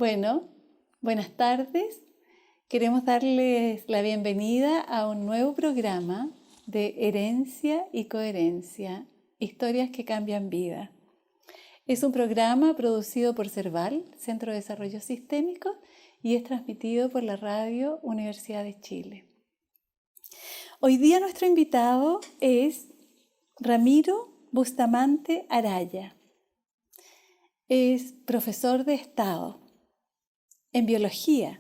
Bueno, buenas tardes. Queremos darles la bienvenida a un nuevo programa de Herencia y Coherencia, historias que cambian vida. Es un programa producido por CERVAL, Centro de Desarrollo Sistémico, y es transmitido por la radio Universidad de Chile. Hoy día nuestro invitado es Ramiro Bustamante Araya. Es profesor de Estado en Biología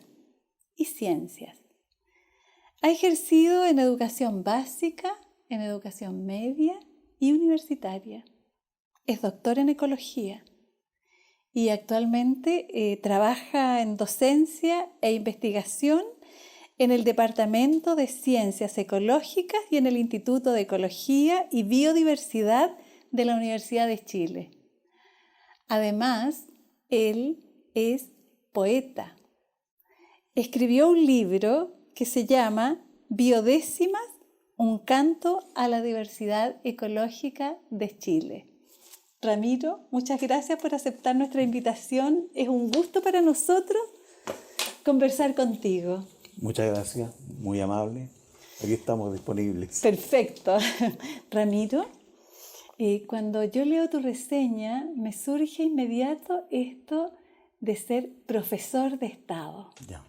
y Ciencias. Ha ejercido en educación básica, en educación media y universitaria. Es doctor en Ecología y actualmente trabaja en docencia e investigación en el Departamento de Ciencias Ecológicas y en el Instituto de Ecología y Biodiversidad de la Universidad de Chile. Además, él es poeta. Escribió un libro que se llama Biodécimas, un canto a la diversidad ecológica de Chile. Ramiro, muchas gracias por aceptar nuestra invitación. Es un gusto para nosotros conversar contigo. Muchas gracias, muy amable. Aquí estamos disponibles. Perfecto. Ramiro, cuando yo leo tu reseña, me surge inmediato esto de ser profesor de Estado. Ya.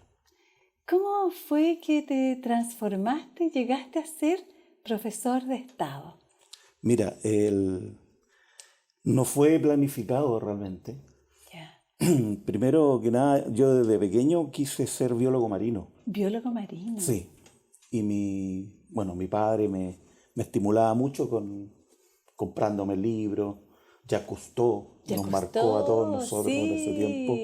¿Cómo fue que te transformaste y llegaste a ser profesor de Estado? Mira, no fue planificado realmente. Ya. Primero que nada, yo desde pequeño quise ser biólogo marino. Biólogo marino. Sí. Y mi padre me estimulaba mucho comprándome libros. Jacques Cousteau nos marcó a todos nosotros sí. por ese tiempo.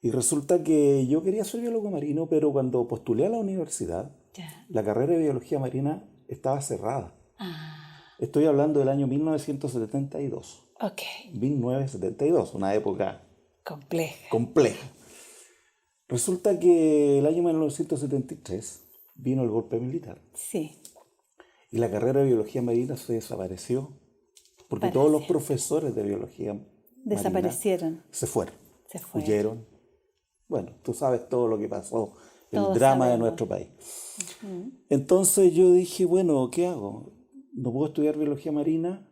Y resulta que yo quería ser biólogo marino, pero cuando postulé a la universidad, la carrera de biología marina estaba cerrada. Estoy hablando del año 1972. Ok. 1972, una época compleja. Resulta que el año 1973 vino el golpe militar. Sí. Y la carrera de biología marina se desapareció. Porque todos los profesores de biología desaparecieron. Se fueron. Huyeron. Bueno, tú sabes todo lo que pasó, el drama sabemos. de nuestro país. Entonces yo dije, bueno, ¿qué hago? No puedo estudiar biología marina.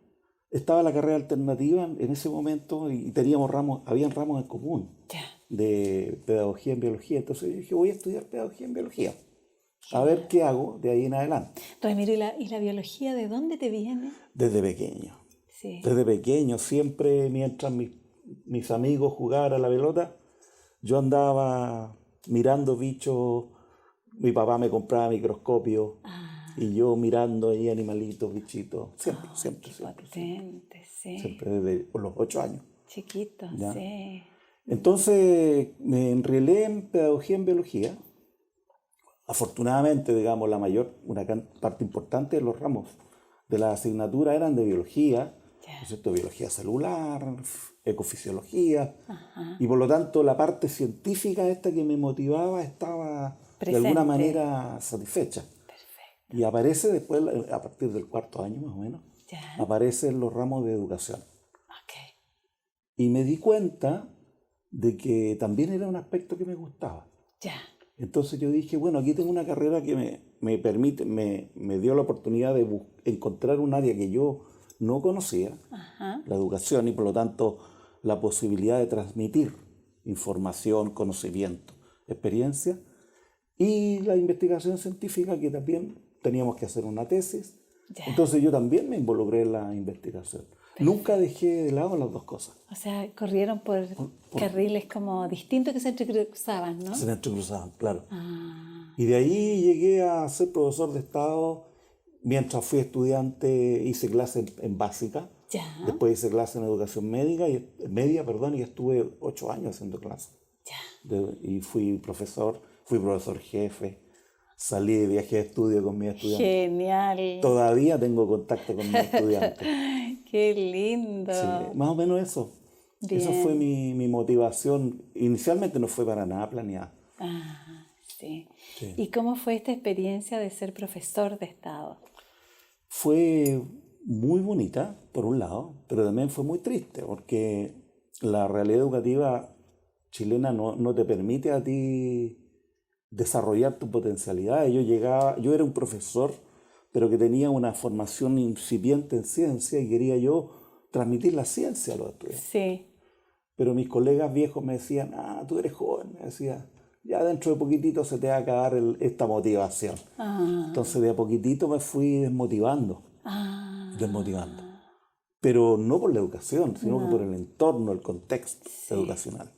Estaba la carrera alternativa en ese momento y teníamos habían ramos en común de pedagogía en biología. Entonces yo dije, voy a estudiar pedagogía en biología. A ver qué hago de ahí en adelante. Ramiro, ¿y la biología de dónde te viene? Desde pequeño. Sí. Desde pequeño, siempre mientras mis amigos jugaban a la pelota, yo andaba mirando bichos. Mi papá me compraba microscopios y yo mirando ahí animalitos, bichitos. Siempre. Potente, sí. Siempre desde los 8 años. Chiquito, ¿Ya? Sí. Entonces me enrelé en pedagogía en biología. Afortunadamente, digamos, una parte importante de los ramos de la asignatura eran de biología, ¿no es cierto? Biología celular, ecofisiología, y por lo tanto la parte científica esta que me motivaba estaba presente, de alguna manera satisfecha. Perfecto. Y aparece después, a partir del 4º año más o menos, aparecen los ramos de educación. Okay. Y me di cuenta de que también era un aspecto que me gustaba. Entonces yo dije, bueno, aquí tengo una carrera que me dio la oportunidad de encontrar un área que yo no conocía, la educación, y por lo tanto la posibilidad de transmitir información, conocimiento, experiencia, y la investigación científica, que también teníamos que hacer una tesis. Entonces yo también me involucré en la investigación. Nunca dejé de lado las dos cosas. O sea, corrieron por carriles como distintos que se entrecruzaban, ¿no? Se entrecruzaban, claro. Y de ahí llegué a ser profesor de Estado. Mientras fui estudiante hice clases en básica. Después hice clases en educación media y estuve 8 años haciendo clases. Y fui profesor jefe. Salí de viaje de estudio con mis estudiantes. Genial. Todavía tengo contacto con mis estudiantes. ¡Qué lindo! Sí, más o menos eso. Bien. Eso fue mi motivación. Inicialmente no fue para nada planeada. Sí. ¿Y cómo fue esta experiencia de ser profesor de Estado? Fue muy bonita, por un lado, pero también fue muy triste, porque la realidad educativa chilena no te permite a ti desarrollar tu potencialidad. Yo era un profesor, pero que tenía una formación incipiente en ciencia y quería yo transmitir la ciencia a los estudiantes. Sí. Pero mis colegas viejos me decían, tú eres joven, me decía, ya dentro de poquitito se te va a acabar esta motivación. Entonces de a poquitito me fui desmotivando. Pero no por la educación, sino que por el entorno, el contexto educacional.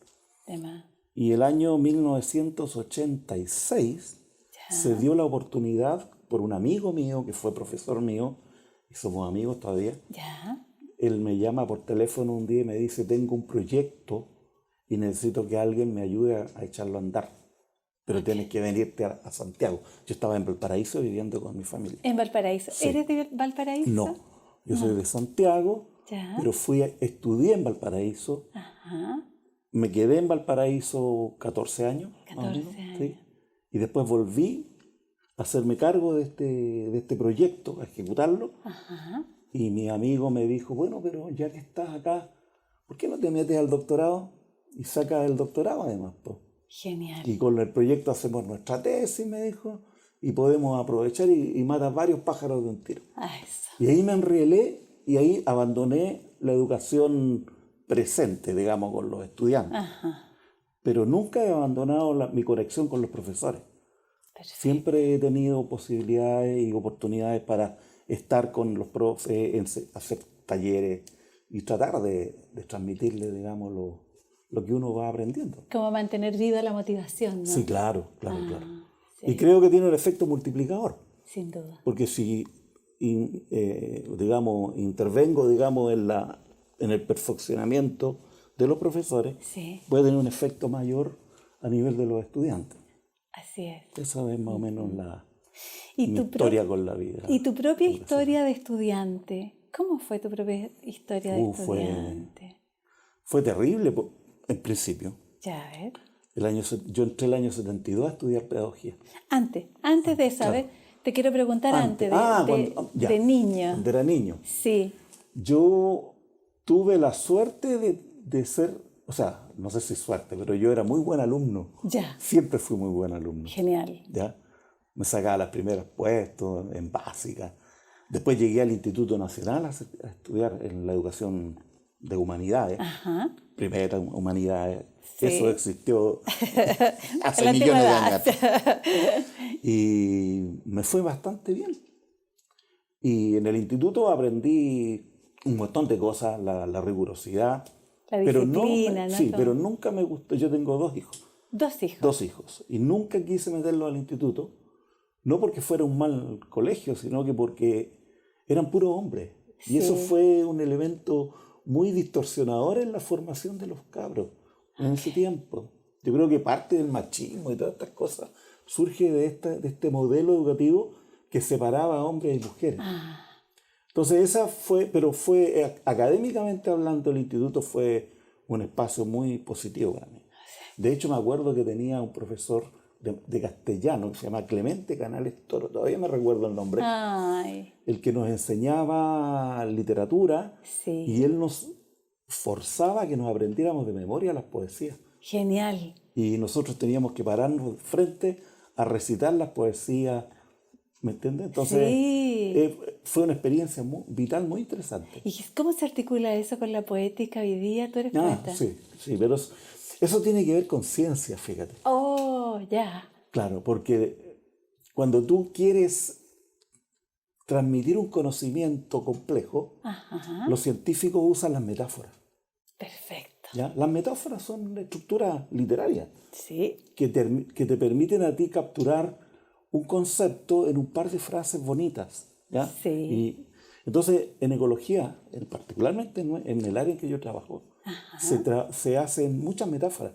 Y el año 1986 se dio la oportunidad por un amigo mío que fue profesor mío, y somos amigos todavía. Él me llama por teléfono un día y me dice, tengo un proyecto y necesito que alguien me ayude a echarlo a andar. Pero tienes que venirte a Santiago. Yo estaba en Valparaíso viviendo con mi familia. ¿En Valparaíso? Sí. ¿Eres de Valparaíso? No, yo soy de Santiago, pero estudié en Valparaíso. Me quedé en Valparaíso 14 años. 14 años. ¿Sí? Y después volví a hacerme cargo de este proyecto, a ejecutarlo. Y mi amigo me dijo, bueno, pero ya que estás acá, ¿por qué no te metes al doctorado? Y sacas el doctorado además, pues. Genial. Y con el proyecto hacemos nuestra tesis, me dijo, y podemos aprovechar y matas varios pájaros de un tiro. Y ahí me enrielé y ahí abandoné la educación presente, digamos, con los estudiantes. Pero nunca he abandonado mi conexión con los profesores. Perfecto. Siempre he tenido posibilidades y oportunidades para estar con los profes, hacer talleres y tratar de transmitirles, digamos, lo que uno va aprendiendo. Como mantener viva la motivación, ¿no? Sí, claro. Sí. Y creo que tiene un efecto multiplicador. Sin duda. Porque si, intervengo, digamos, en el perfeccionamiento de los profesores, puede tener un efecto mayor a nivel de los estudiantes. Así es. Esa es más o menos mi historia con la vida. ¿Y tu propia historia de estudiante? ¿Cómo fue tu propia historia de estudiante? Fue terrible en principio. Ya, a ver. Yo entré el año 72 a estudiar pedagogía. Antes de eso, claro. A ver, te quiero preguntar antes de niño. Cuando era niño. Sí. Yo tuve la suerte de ser, o sea, no sé si suerte, pero yo era muy buen alumno. Ya. Siempre fui muy buen alumno. Genial. Ya. Me sacaba los primeros puestos en básica. Después llegué al Instituto Nacional a estudiar en la educación de humanidades. Primera humanidades. Sí. Eso existió hace millones de años. Y me fue bastante bien. Y en el instituto aprendí un montón de cosas, la rigurosidad. La disciplina, ¿no? Sí, pero nunca me gustó. Yo tengo 2 hijos. 2 hijos. 2 hijos. Y nunca quise meterlos al instituto. No porque fuera un mal colegio, sino que porque eran puros hombres. Sí. Y eso fue un elemento muy distorsionador en la formación de los cabros en ese tiempo. Yo creo que parte del machismo y todas estas cosas surge de este modelo educativo que separaba a hombres y mujeres. Entonces pero académicamente hablando, el instituto fue un espacio muy positivo para mí. De hecho, me acuerdo que tenía un profesor de castellano que se llama Clemente Canales Toro, todavía me recuerdo el nombre, el que nos enseñaba literatura. Sí. Y él nos forzaba a que nos aprendiéramos de memoria las poesías. Genial. Y nosotros teníamos que pararnos frente a recitar las poesías, ¿me entiendes? Entonces fue una experiencia vital muy interesante. ¿Y cómo se articula eso con la poética hoy día? ¿Tú eres poeta? Sí, pero eso tiene que ver con ciencia, fíjate. Oh, ya. Claro, porque cuando tú quieres transmitir un conocimiento complejo, los científicos usan las metáforas. Perfecto. ¿Ya? Las metáforas son estructuras literarias. Sí. Que te permiten a ti capturar un concepto en un par de frases bonitas. ¿Ya? Sí. Y entonces, en ecología, particularmente en el área en que yo trabajo, se hacen muchas metáforas.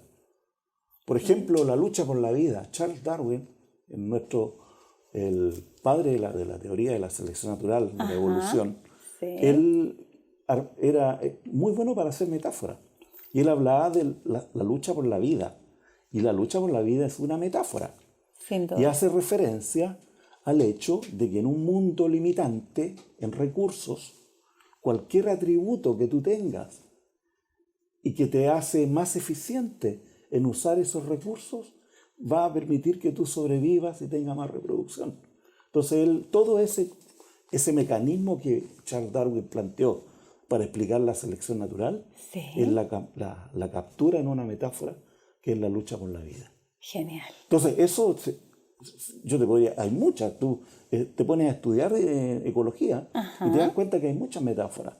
Por ejemplo, la lucha por la vida. Charles Darwin, el padre de la teoría de la selección natural, de la evolución, él era muy bueno para hacer metáforas. Y él hablaba de la lucha por la vida. Y la lucha por la vida es una metáfora. Sin duda. Y hace referencia al hecho de que en un mundo limitante en recursos, cualquier atributo que tú tengas y que te hace más eficiente en usar esos recursos va a permitir que tú sobrevivas y tengas más reproducción. Entonces, todo ese mecanismo que Charles Darwin planteó para explicar la selección natural es la captura en una metáfora que es la lucha por la vida. Genial. Entonces, eso yo te podría, hay muchas, tú te pones a estudiar ecología y te das cuenta que hay muchas metáforas.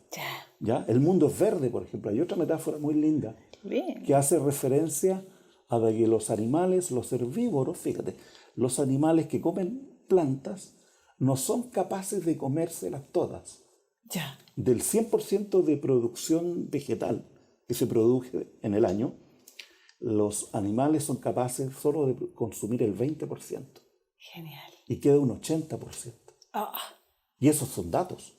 ¿Ya? El mundo es verde, por ejemplo. Hay otra metáfora muy linda que hace referencia a que los animales, los herbívoros, fíjate, los animales que comen plantas no son capaces de comérselas todas. Del 100% de producción vegetal que se produce en el año, los animales son capaces solo de consumir el 20%. Genial. Y queda un 80%. Y esos son datos.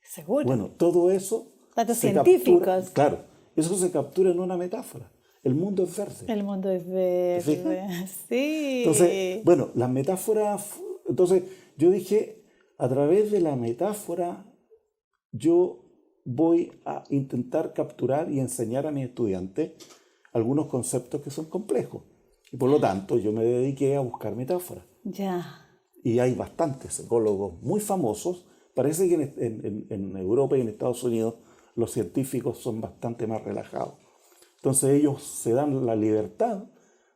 Seguro. Bueno, todo eso... Datos científicos. Claro, eso se captura en una metáfora. El mundo es verde. El mundo es verde. Sí. Entonces, bueno, las metáforas... Entonces, yo dije, a través de la metáfora, yo voy a intentar capturar y enseñar a mis estudiantes algunos conceptos que son complejos. Y por lo tanto, yo me dediqué a buscar metáforas. Y hay bastantes ecólogos muy famosos. Parece que en Europa y en Estados Unidos los científicos son bastante más relajados. Entonces ellos se dan la libertad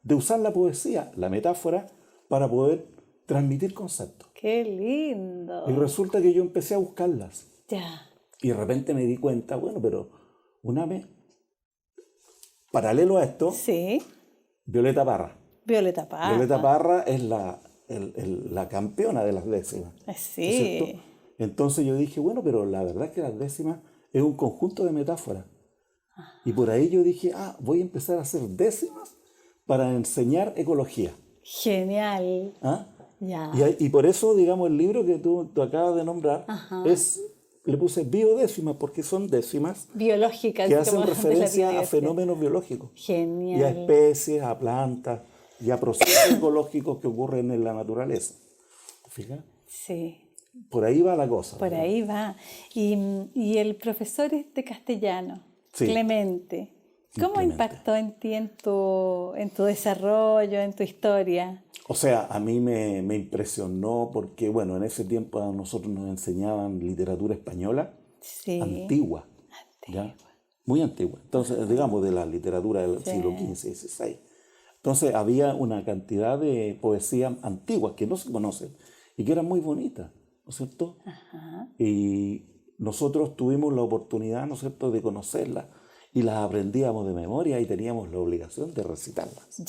de usar la poesía, la metáfora, para poder transmitir conceptos. ¡Qué lindo! Y resulta que yo empecé a buscarlas. Y de repente me di cuenta, bueno, pero paralelo a esto, Violeta Parra. Violeta Parra es la campeona de las décimas. Sí. Entonces yo dije, bueno, pero la verdad es que las décimas es un conjunto de metáforas. Y por ahí yo dije, voy a empezar a hacer décimas para enseñar ecología. Genial. Y por eso, digamos, el libro que tú acabas de nombrar le puse biodécimas, porque son décimas biológicas que hacen referencia a fenómenos biológicos. Genial. Y a especies, a plantas, y a procesos ecológicos que ocurren en la naturaleza. ¿Fijas? Sí. Por ahí va la cosa. Por ahí va. Y el profesor de castellano, Clemente, ¿cómo impactó en ti, en tu desarrollo, en tu historia? O sea, a mí me impresionó porque, bueno, en ese tiempo a nosotros nos enseñaban literatura española antigua, ¿ya? Muy antigua. Entonces, digamos, de la literatura del siglo XV y XVI. Entonces, había una cantidad de poesía antiguas que no se conocen y que eran muy bonitas, ¿no es cierto? Y nosotros tuvimos la oportunidad, ¿no es cierto?, de conocerlas y las aprendíamos de memoria y teníamos la obligación de recitarlas.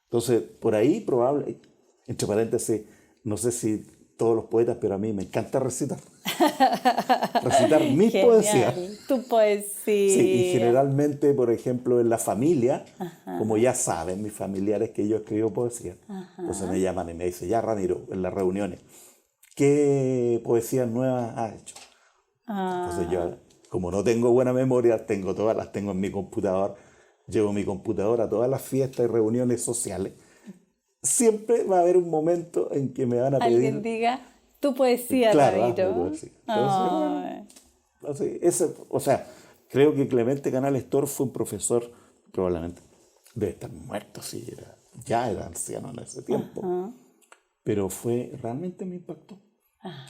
Entonces, por ahí probable, entre paréntesis, no sé si todos los poetas, pero a mí me encanta recitar. Recitar mis poesías. Tu poesía. Sí, y generalmente, por ejemplo, en la familia, como ya saben mis familiares que yo escribo poesía, entonces me llaman y me dicen, ya Ramiro, en las reuniones, ¿qué poesías nuevas has hecho? Entonces yo, como no tengo buena memoria, las tengo en mi computador. Llevo mi computadora a todas las fiestas y reuniones sociales. Siempre va a haber un momento en que me van a pedir... Alguien diga, tu poesía, Ramiro. O sea, creo que Clemente Canales Toro fue un profesor, probablemente, debe estar muerto, ya era anciano en ese tiempo. Pero realmente me impactó.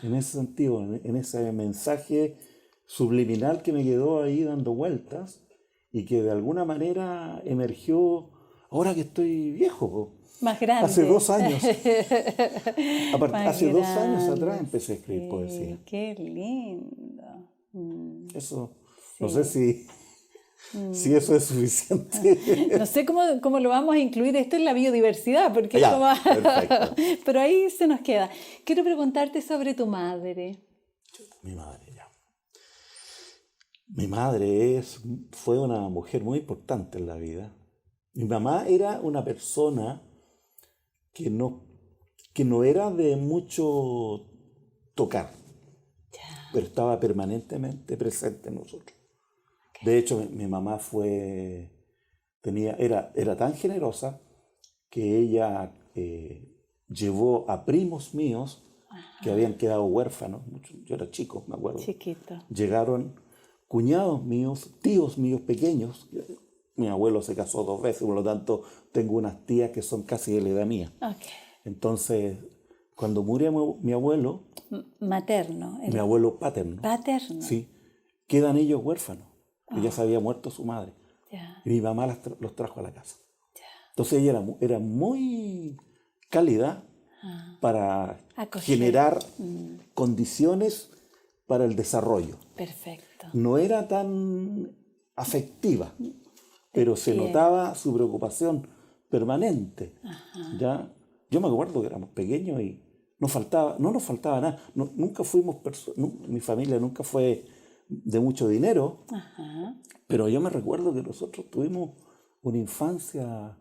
En ese sentido, en ese mensaje subliminal que me quedó ahí dando vueltas, y que de alguna manera emergió ahora que estoy viejo. Más grande. Hace 2 años. Hace 2 años atrás empecé a escribir poesía. ¡Qué lindo! Eso, no sé si eso es suficiente. No sé cómo lo vamos a incluir esto en la biodiversidad, porque perfecto. Pero ahí se nos queda. Quiero preguntarte sobre tu madre. Mi madre. Mi madre fue una mujer muy importante en la vida. Mi mamá era una persona que no era de mucho tocar, pero estaba permanentemente presente en nosotros. De hecho, mi mamá era tan generosa que ella llevó a primos míos que habían quedado huérfanos. Yo era chico, me acuerdo. Chiquito. Llegaron cuñados míos, tíos míos pequeños, Mi abuelo se casó 2 veces, por lo tanto tengo unas tías que son casi de la edad mía. Okay. Entonces, cuando murió mi abuelo... Materno. Mi abuelo paterno. Paterno. Sí. Quedan ellos huérfanos, que ya se había muerto su madre. Ya. Y mi mamá los trajo a la casa. Ya. Entonces ella era muy cálida para generar condiciones para el desarrollo. Perfecto. No era tan afectiva, pero se notaba su preocupación permanente. ¿Ya? Yo me acuerdo que éramos pequeños y no nos faltaba nada. Nunca fuimos mi familia nunca fue de mucho dinero, pero yo me recuerdo que nosotros tuvimos una infancia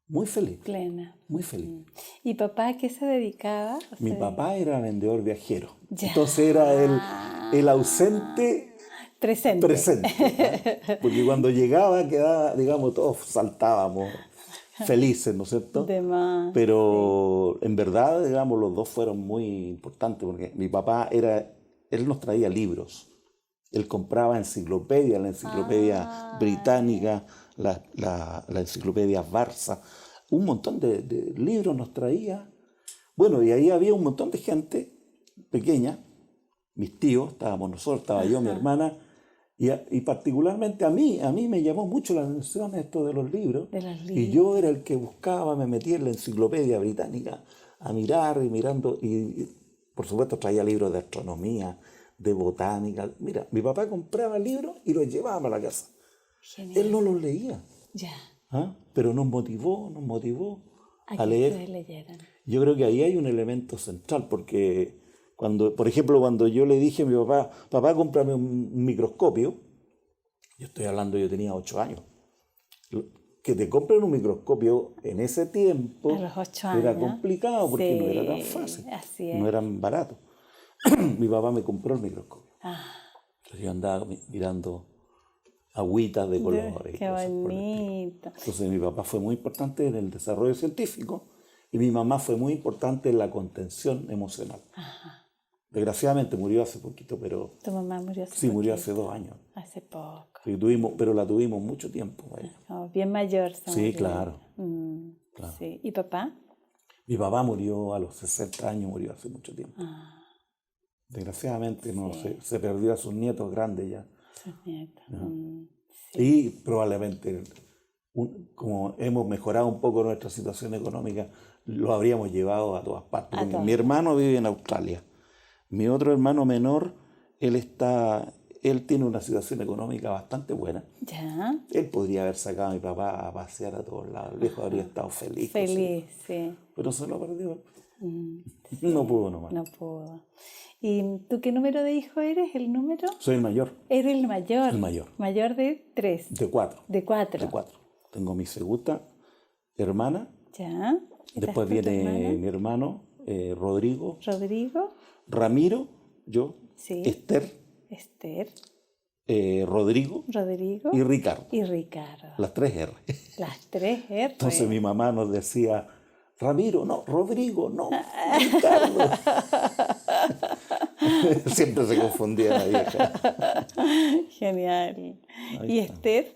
muy feliz. Plena. Muy feliz. ¿Y papá a qué se dedicaba? Mi papá era vendedor viajero. Ya. Entonces era el ausente presente. ¿Eh? Porque cuando llegaba, quedaba, digamos, todos saltábamos felices, ¿no es cierto? Pero en verdad, digamos, los dos fueron muy importantes porque mi papá él nos traía libros. Él compraba enciclopedias, la enciclopedia británica, la enciclopedia Barça, un montón de libros nos traía. Bueno, y ahí había un montón de gente pequeña, mis tíos, estábamos nosotros, estaba yo, mi hermana, y particularmente a mí me llamó mucho la atención esto de los libros. Y yo era el que buscaba, me metía en la enciclopedia británica a mirar y mirando, y por supuesto traía libros de astronomía, de botánica. Mira, mi papá compraba libros y los llevaba a la casa. Genial. Él no los leía. Ya. Pero nos motivó a leer. Yo creo que ahí hay un elemento central, porque por ejemplo, cuando yo le dije a mi papá, cómprame un microscopio, yo estoy hablando, yo tenía 8 años. Que te compren un microscopio en ese tiempo a los 8 años. Era complicado porque no era tan fácil. Así es. No eran baratos. Mi papá me compró el microscopio. Entonces yo andaba mirando agüitas de colores. Qué bonito. Entonces mi papá fue muy importante en el desarrollo científico y mi mamá fue muy importante en la contención emocional. Desgraciadamente murió hace poquito, pero... ¿Tu mamá murió hace poquito? Sí, murió hace 2 años. Hace poco. Sí, pero la tuvimos mucho tiempo. Bien mayor. Sí, claro. Claro. Sí. ¿Y papá? Mi papá murió a los 60 años, murió hace mucho tiempo. Desgraciadamente se perdió a sus nietos grandes ya. Sus nietos. Y probablemente, como hemos mejorado un poco nuestra situación económica, lo habríamos llevado a todas partes. Mi hermano vive en Australia. Mi otro hermano menor, él tiene una situación económica bastante buena. Ya. Él podría haber sacado a mi papá a pasear a todos lados. El viejo habría estado feliz. Feliz, sí. Pero se lo perdió. No pudo nomás. No pudo. ¿Y tú qué número de hijo eres? ¿El número? Soy el mayor. ¿Eres el mayor? El mayor. ¿Mayor de 3? De 4. De 4. De 4. Tengo mi segunda hermana. Ya. Después viene mi hermano, Rodrigo. Rodrigo. Ramiro, yo. Sí. Esther. Rodrigo. Rodrigo. Y Ricardo. Las 3 R. Las 3 R. Entonces mi mamá nos decía, Ramiro, no, Rodrigo, no, Ricardo. Siempre se confundía la vieja. Genial. ¿Y Esther?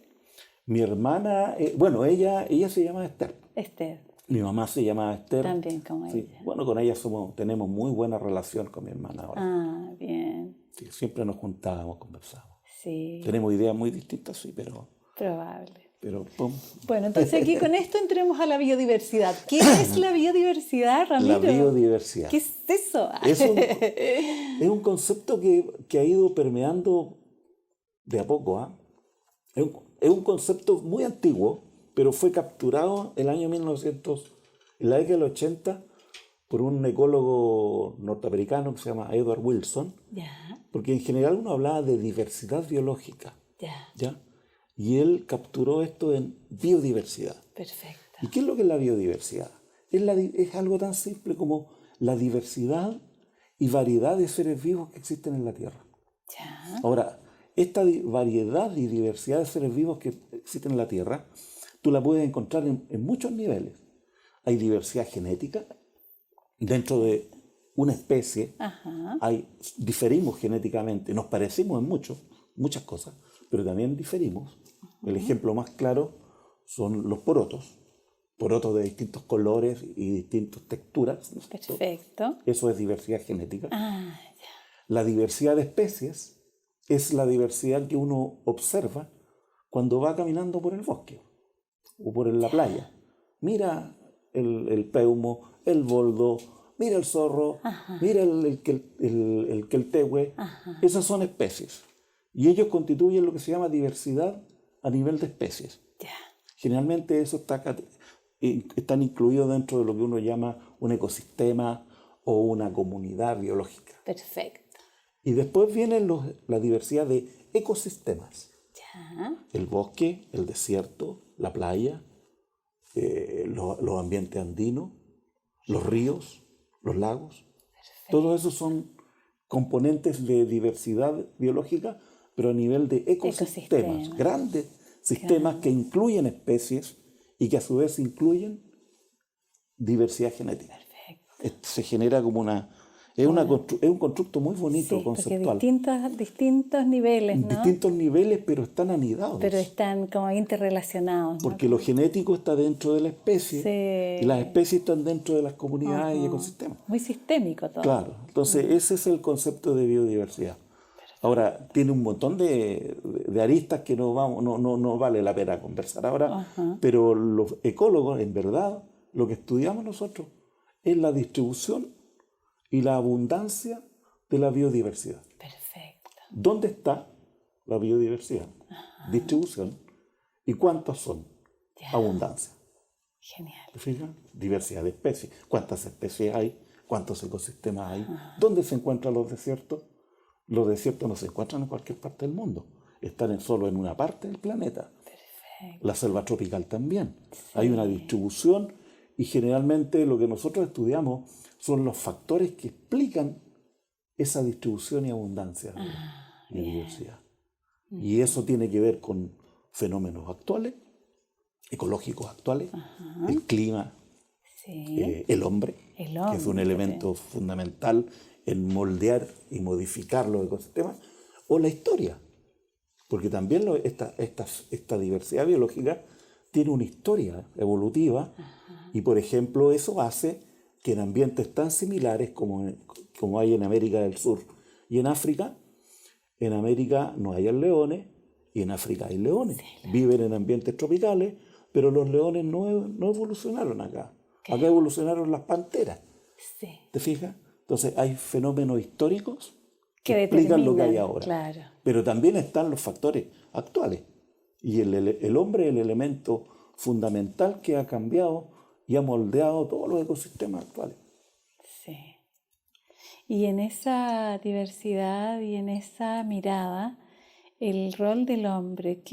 Mi hermana, ella se llama Esther. Esther. Mi mamá se llama Esther. También como sí. ella. Bueno, con ella tenemos muy buena relación con mi hermana ahora. Bien. Sí, siempre nos juntábamos, conversábamos. Sí. Tenemos ideas muy distintas, sí, pero... Probable. Pero, ¡pum! Bueno, entonces aquí con esto entremos a la biodiversidad. ¿Qué es la biodiversidad, Ramiro? La biodiversidad. ¿Qué es eso? Es un concepto que ha ido permeando de a poco. Es un concepto muy antiguo, pero fue capturado en el año 1900, en la década del 80, por un ecólogo norteamericano que se llama Edward Wilson. Ya. Porque en general uno hablaba de diversidad biológica. Ya. Y él capturó esto en biodiversidad. Perfecto. ¿Y qué es lo que es la biodiversidad? Es algo tan simple como la diversidad y variedad de seres vivos que existen en la Tierra. Ya. Ahora, esta variedad y diversidad de seres vivos que existen en la Tierra, tú la puedes encontrar en muchos niveles. Hay diversidad genética. Dentro de una especie, diferimos genéticamente, nos parecimos en muchas cosas, pero también diferimos. El ejemplo más claro son los porotos. Porotos de distintos colores y distintas texturas. Perfecto. Eso es diversidad genética. Ya. La diversidad de especies es la diversidad que uno observa cuando va caminando por el bosque o por la playa. Mira el peumo, el boldo, mira el zorro, mira el queltehue. Esas son especies. Y ellos constituyen lo que se llama diversidad a nivel de especies. Generalmente eso están incluidos dentro de lo que uno llama un ecosistema o una comunidad biológica. Perfecto. Y después viene la diversidad de ecosistemas. El bosque, el desierto, la playa, los ambientes andinos, los ríos, los lagos. Todos esos son componentes de diversidad biológica, pero a nivel de ecosistemas. Grandes sistemas que incluyen especies y que a su vez incluyen diversidad genética. Se genera como es un constructo muy bonito, conceptual. Distintos niveles, ¿no? Distintos niveles, pero están anidados. Pero están como interrelacionados, ¿no? Porque lo genético está dentro de la especie y las especies están dentro de las comunidades y ecosistemas. Muy sistémico todo. Claro, entonces ese es el concepto de biodiversidad. Ahora, tiene un montón de aristas que no vale la pena conversar ahora, pero los ecólogos, en verdad, lo que estudiamos nosotros es la distribución y la abundancia de la biodiversidad. Perfecto. ¿Dónde está la biodiversidad? Distribución. ¿Y cuántos son? Abundancia. Genial. ¿Te fijas? Diversidad de especies. ¿Cuántas especies hay? ¿Cuántos ecosistemas hay? ¿Dónde se encuentran los desiertos? Los desiertos no se encuentran en cualquier parte del mundo. Están solo en una parte del planeta. Perfecto. La selva tropical también. Hay una distribución y generalmente lo que nosotros estudiamos son los factores que explican esa distribución y abundancia de diversidad. Y eso tiene que ver con fenómenos actuales, ecológicos actuales, el clima, el hombre, que es un elemento fundamental en moldear y modificar los ecosistemas, o la historia, porque también esta diversidad biológica tiene una historia evolutiva y, por ejemplo, eso hace que en ambientes tan similares como hay en América del Sur y en África no hayan leones y en África hay leones. Viven en ambientes tropicales, pero los leones no evolucionaron acá. Acá evolucionaron las panteras. ¿Te fijas? Entonces hay fenómenos históricos que explican lo que hay ahora. Claro. Pero también están los factores actuales. Y el hombre es el elemento fundamental que ha cambiado y ha moldeado todos los ecosistemas actuales. Sí. Y en esa diversidad y en esa mirada, el rol del hombre,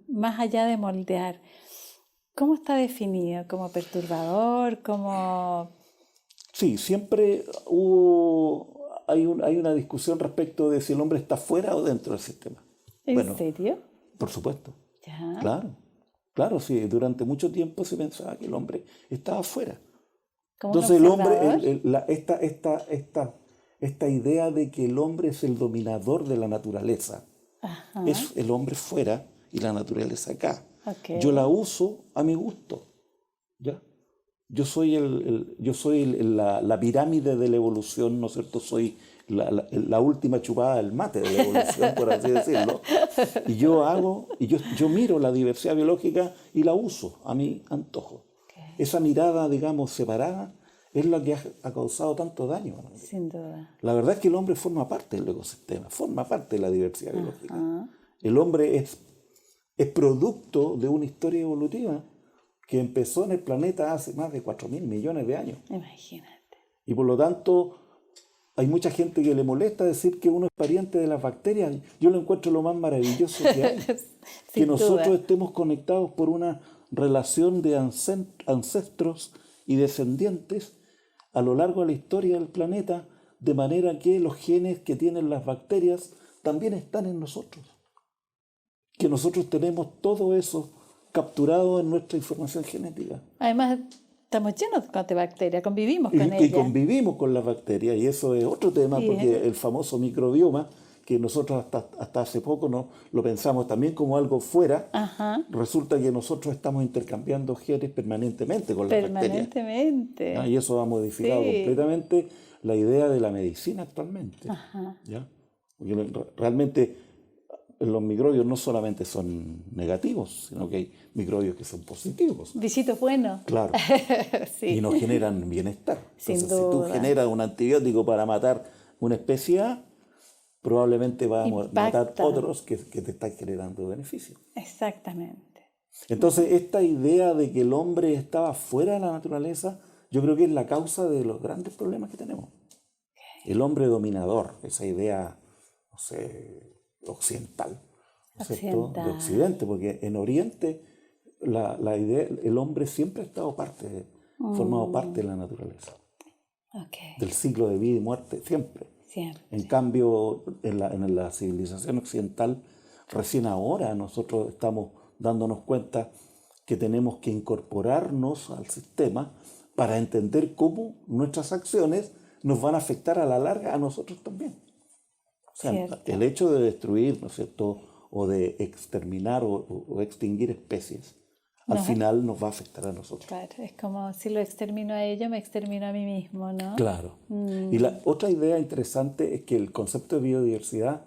más allá de moldear, ¿cómo está definido? ¿Como perturbador? ¿Como...? Sí, siempre hay una discusión respecto de si el hombre está fuera o dentro del sistema. ¿En serio? Por supuesto. ¿Ya? Claro, sí. Durante mucho tiempo se pensaba que el hombre estaba fuera. Entonces el hombre, esta idea de que el hombre es el dominador de la naturaleza, es el hombre fuera y la naturaleza acá. Yo la uso a mi gusto, ¿ya? Yo soy la pirámide de la evolución, ¿no es cierto? Soy la última chupada del mate de la evolución, por así decirlo. Y yo miro la diversidad biológica y la uso a mi antojo. Esa mirada, digamos, separada es la que ha causado tanto daño. Sin duda. La verdad es que el hombre forma parte del ecosistema, forma parte de la diversidad biológica. El hombre es producto de una historia evolutiva que empezó en el planeta hace más de 4.000 millones de años. Imagínate. Y por lo tanto, hay mucha gente que le molesta decir que uno es pariente de las bacterias. Yo lo encuentro lo más maravilloso que hay. Que nosotros estemos conectados por una relación de ancestros y descendientes a lo largo de la historia del planeta, de manera que los genes que tienen las bacterias también están en nosotros. Que nosotros tenemos todo eso capturado en nuestra información genética. Además, estamos llenos de bacterias, convivimos con ellas. Y convivimos con las bacterias, y eso es otro tema, porque el famoso microbioma, que nosotros hasta hace poco no lo pensamos también como algo fuera, resulta que nosotros estamos intercambiando genes permanentemente con las bacterias. Permanentemente. ¿Ya? Y eso ha modificado completamente la idea de la medicina actualmente. ¿Ya? Porque realmente los microbios no solamente son negativos, sino que hay microbios que son positivos. Bichitos buenos. Claro. Sí. Y nos generan bienestar. Entonces, Sin duda. si tú generas un antibiótico para matar una especie A, probablemente va a matar otros que te están generando beneficios. Exactamente. Entonces, esta idea de que el hombre estaba fuera de la naturaleza, yo creo que es la causa de los grandes problemas que tenemos. El hombre dominador, esa idea, no sé, occidental, ¿no es cierto? De Occidente, porque en Oriente la idea, el hombre siempre ha estado formado parte de la naturaleza. Del ciclo de vida y muerte, siempre. En cambio, en la civilización occidental, recién ahora nosotros estamos dándonos cuenta que tenemos que incorporarnos al sistema para entender cómo nuestras acciones nos van a afectar a la larga a nosotros también. O sea, el hecho de destruir, ¿no es cierto?, o de exterminar o extinguir especies, al final nos va a afectar a nosotros. Claro, es como si lo extermino a ellos, me extermino a mí mismo, ¿no? Claro. Y la otra idea interesante es que el concepto de biodiversidad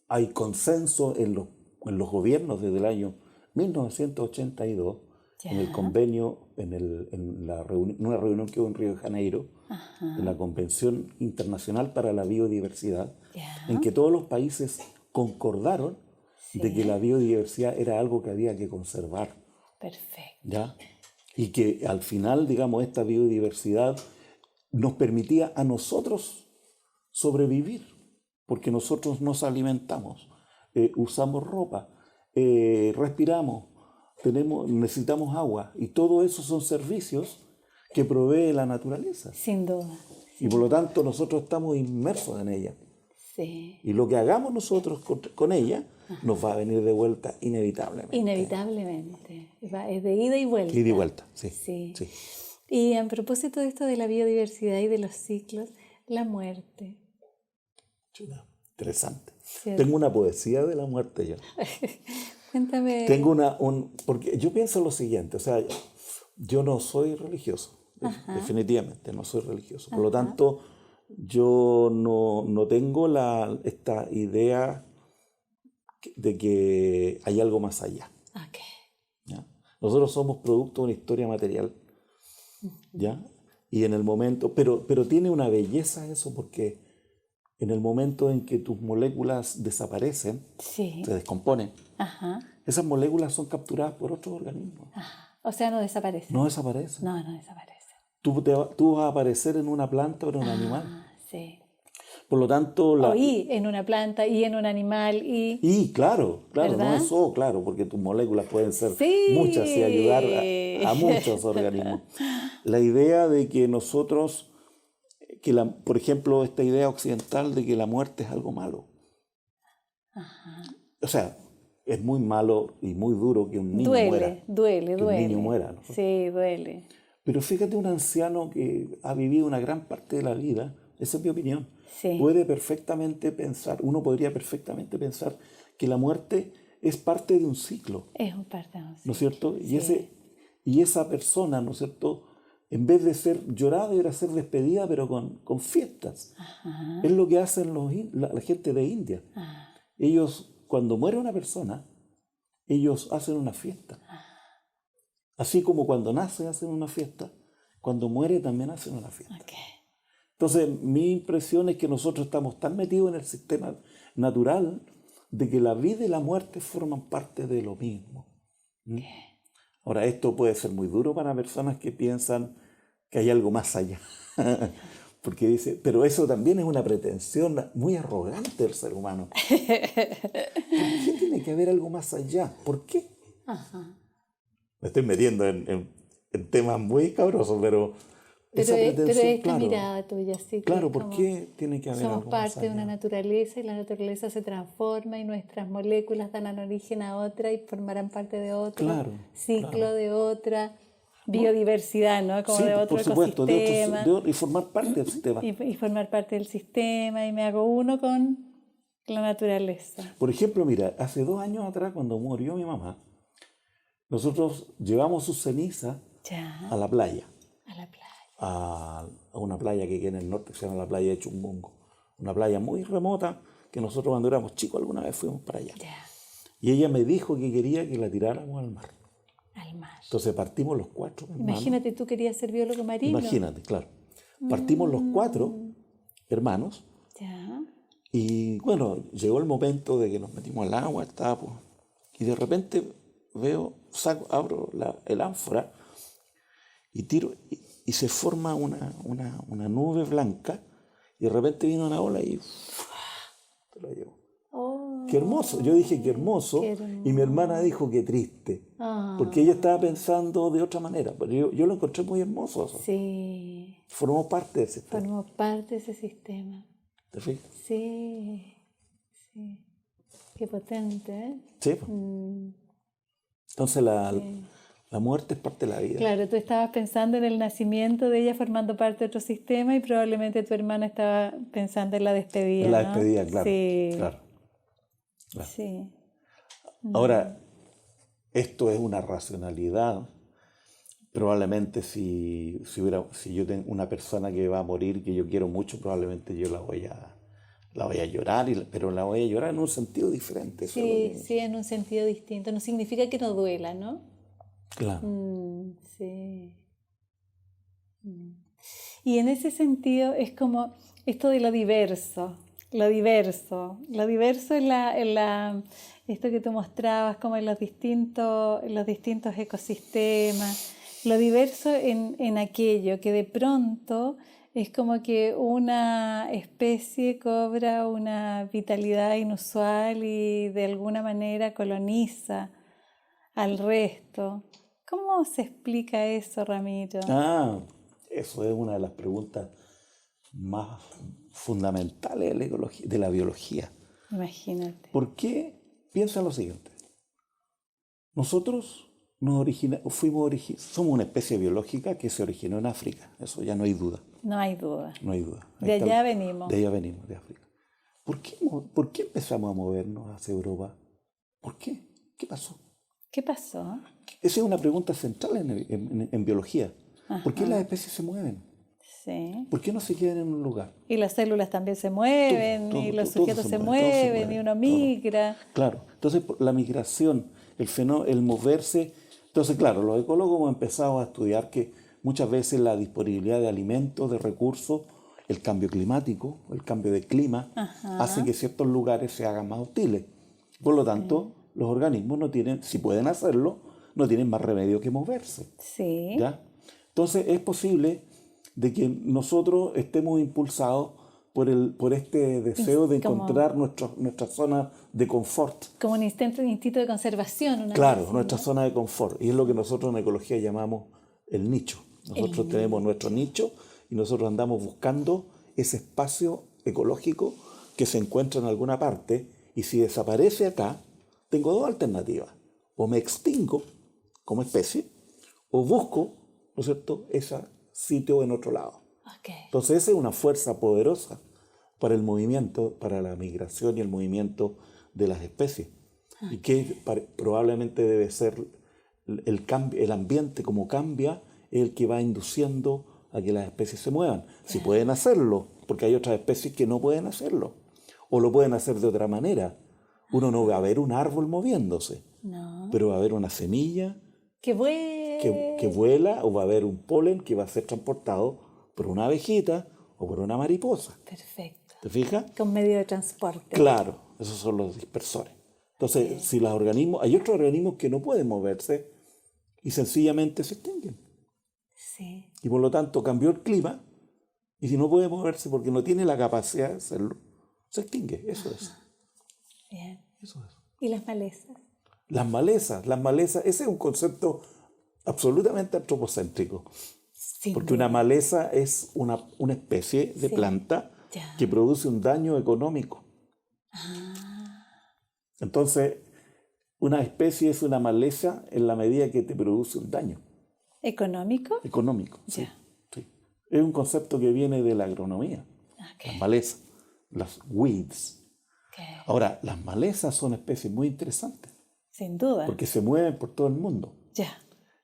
hay consenso en los gobiernos desde el año 1982, en el convenio, en una reunión que hubo en Río de Janeiro, en la Convención Internacional para la Biodiversidad, en que todos los países concordaron de que la biodiversidad era algo que había que conservar. Perfecto. ¿Ya? Y que al final, digamos, esta biodiversidad nos permitía a nosotros sobrevivir, porque nosotros nos alimentamos, usamos ropa, respiramos, necesitamos agua, y todo eso son servicios que provee la naturaleza. Sin duda. Y por lo tanto nosotros estamos inmersos en ella. Sí. Y lo que hagamos nosotros con ella nos va a venir de vuelta inevitablemente. Inevitablemente. Es de ida y vuelta. Ida y vuelta, sí. Sí. Y a propósito de esto de la biodiversidad y de los ciclos, la muerte. Interesante. ¿Cierto? Tengo una poesía de la muerte yo. Cuéntame. Tengo porque yo pienso lo siguiente, o sea, yo no soy religioso, definitivamente no soy religioso. Por lo tanto, yo no tengo esta idea de que hay algo más allá. ¿Ya? Nosotros somos producto de una historia material, ¿ya? Y en el momento, pero tiene una belleza eso, porque en el momento en que tus moléculas desaparecen, se descomponen, esas moléculas son capturadas por otros organismos. O sea, no desaparecen. No desaparecen. No desaparecen. Tú vas a aparecer en una planta o en un animal. Sí. Por lo tanto... Y en una planta, y en un animal, Y claro, ¿verdad? no eso, claro, porque tus moléculas pueden ser muchas y ayudar a muchos organismos. La idea de que nosotros, por ejemplo, esta idea occidental de que la muerte es algo malo. O sea, es muy malo y muy duro que un niño muera. Duele. Un niño muera, ¿no? Sí, duele. Pero fíjate, un anciano que ha vivido una gran parte de la vida, esa es mi opinión, Sí. uno podría perfectamente pensar que la muerte es parte de un ciclo. Es un parte de un ciclo. ¿No es cierto? Sí. Y esa persona, ¿no es cierto?, en vez de ser llorada, era ser despedida, pero con fiestas. Es lo que hacen la gente de India. Ellos, cuando muere una persona, ellos hacen una fiesta. Así como cuando nace hacen una fiesta, cuando muere también hacen una fiesta. Entonces, mi impresión es que nosotros estamos tan metidos en el sistema natural de que la vida y la muerte forman parte de lo mismo. Ahora, esto puede ser muy duro para personas que piensan que hay algo más allá. Porque dice, pero eso también es una pretensión muy arrogante del ser humano. ¿Por qué tiene que haber algo más allá? ¿Por qué? Me estoy metiendo en temas muy cabrosos, pero esa pretensión, esta claro, mirada tuya, sí. Claro, ¿por qué tiene que haber algo más allá? Somos parte de una naturaleza y la naturaleza se transforma y nuestras moléculas dan origen a otra y formarán parte de otro ciclo, de otra. biodiversidad, ¿no? Como sí, de otro por supuesto, ecosistema. y formar parte del sistema. Y formar parte del sistema, y me hago uno con la naturaleza. Por ejemplo, mira, hace 2 años atrás, cuando murió mi mamá, nosotros llevamos sus cenizas a la playa. A la playa. A una playa que queda en el norte, que se llama la playa de Chummungo. Una playa muy remota, que nosotros cuando éramos chicos alguna vez fuimos para allá. Y ella me dijo que quería que la tiráramos al mar. Al mar. Entonces partimos los 4 hermanos. Imagínate, tú querías ser biólogo marino. Imagínate, claro. Partimos los 4 hermanos. Y bueno, llegó el momento de que nos metimos al agua, y de repente veo, abro el ánfora y tiro, y se forma una nube blanca, y de repente vino una ola y te la llevo. Qué hermoso. Yo dije qué hermoso, y mi hermana dijo qué triste, porque ella estaba pensando de otra manera, pero yo lo encontré muy hermoso eso. Sí. Formó parte de ese sistema. Formó parte de ese sistema. ¿Te fijas? Sí. Qué potente, ¿eh? Sí. Entonces la muerte es parte de la vida. Claro, tú estabas pensando en el nacimiento de ella formando parte de otro sistema, y probablemente tu hermana estaba pensando en la despedida. En la despedida, claro. Sí. Claro. Sí. Ahora, esto es una racionalidad. Probablemente si yo tengo una persona que va a morir, que yo quiero mucho, probablemente yo la voy a llorar, pero la voy a llorar en un sentido diferente. Sí, en un sentido distinto. No significa que no duela, ¿no? Claro. Sí. Y en ese sentido es como esto de lo diverso en esto que tú mostrabas, como en los distintos ecosistemas, lo diverso en aquello que de pronto es como que una especie cobra una vitalidad inusual y de alguna manera coloniza al resto. ¿Cómo se explica eso, Ramiro? Eso es una de las preguntas más fundamentales de la biología. Imagínate. ¿Por qué? Piensa lo siguiente. Nosotros somos una especie biológica que se originó en África. Eso ya no hay duda. No hay duda. No hay duda. De allá venimos. De allá venimos, de África. ¿Por qué empezamos a movernos hacia Europa? ¿Por qué? ¿Qué pasó? ¿Qué pasó? Esa es una pregunta central en biología. ¿Por qué las especies se mueven? Sí. ¿Por qué no se quedan en un lugar? Y las células también se mueven, y los sujetos se mueven, y uno migra. Claro. Entonces, la migración, el moverse. Entonces, claro, los ecólogos hemos empezado a estudiar que muchas veces la disponibilidad de alimentos, de recursos, el cambio climático, el cambio de clima, hace que ciertos lugares se hagan más hostiles. Por lo tanto, los organismos no tienen, si pueden hacerlo, no tienen más remedio que moverse. Sí. ¿Ya? Entonces, es posible de que nosotros estemos impulsados por este deseo de encontrar nuestra zona de confort. Como un instinto de conservación. Claro, nuestra zona de confort. Y es lo que nosotros en ecología llamamos el nicho. Nosotros tenemos nuestro nicho y nosotros andamos buscando ese espacio ecológico que se encuentra en alguna parte, y si desaparece acá, tengo 2 alternativas. O me extingo como especie, o busco, ¿no es cierto?, ese sitio en otro lado. Okay. Entonces esa es una fuerza poderosa para el movimiento, para la migración y el movimiento de las especies. Y que probablemente debe ser el ambiente como cambia, el que va induciendo a que las especies se muevan. Si pueden hacerlo, porque hay otras especies que no pueden hacerlo, o lo pueden hacer de otra manera. Uno no va a ver un árbol moviéndose, pero va a haber una semilla que vuela, o va a haber un polen que va a ser transportado por una abejita o por una mariposa. Perfecto. ¿Te fijas? Con medio de transporte. Claro, esos son los dispersores. Entonces, si los organismos, hay otros organismos que no pueden moverse y sencillamente se extinguen. Sí. Y por lo tanto cambió el clima, y si no puede moverse porque no tiene la capacidad de hacerlo, se extingue. Eso es. Bien. Eso es. ¿Y las malezas? Las malezas, ese es un concepto absolutamente antropocéntrico. Porque una maleza es una especie de planta que produce un daño económico. Entonces, una especie es una maleza en la medida que te produce un daño. ¿Económico? Económico, sí, Ya. sí. Es un concepto que viene de la agronomía. Okay. Las malezas, las weeds. Okay. Ahora, las malezas son especies muy interesantes. Sin duda. Porque se mueven por todo el mundo. Ya.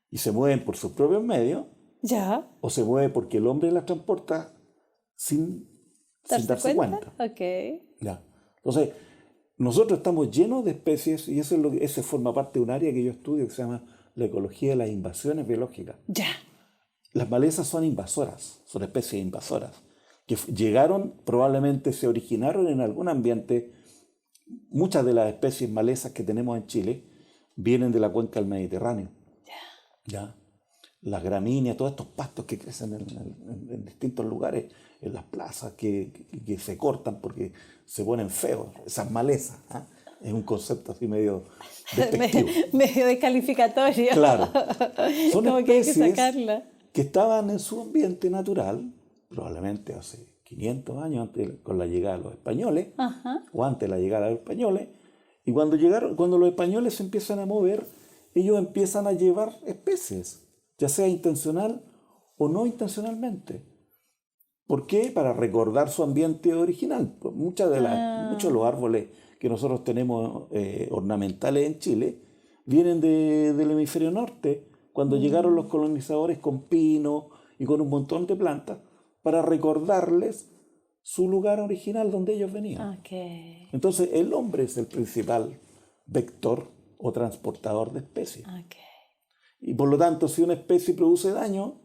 Y se mueven por sus propios medios. Ya. O se mueve porque el hombre las transporta sin darse cuenta. Ok. Ya. Entonces, nosotros estamos llenos de especies y eso forma parte de un área que yo estudio que se llama la ecología de las invasiones biológicas. Ya. Las malezas son invasoras, son especies invasoras, que llegaron, probablemente se originaron en algún ambiente. Muchas de las especies malezas que tenemos en Chile vienen de la cuenca del Mediterráneo. ¿Ya? Las gramíneas, todos estos pastos que crecen en distintos lugares, en las plazas, que se cortan porque se ponen feos, esas malezas. ¿Ah? Es un concepto así medio despectivo. medio descalificatorio. Claro. Son como que hay que especies sacarla. que estaban en su ambiente natural, probablemente hace 500 años antes, con la llegada de los españoles, Ajá. o antes de la llegada de los españoles, y cuando los españoles se empiezan a mover, ellos empiezan a llevar especies, ya sea intencional o no intencionalmente. ¿Por qué? Para recordar su ambiente original. Pues muchos de los árboles que nosotros tenemos ornamentales en Chile vienen del hemisferio norte, cuando llegaron los colonizadores con pino y con un montón de plantas, para recordarles su lugar original donde ellos venían. Okay. Entonces, el hombre es el principal vector o transportador de especies. Okay. Y por lo tanto, si una especie produce daño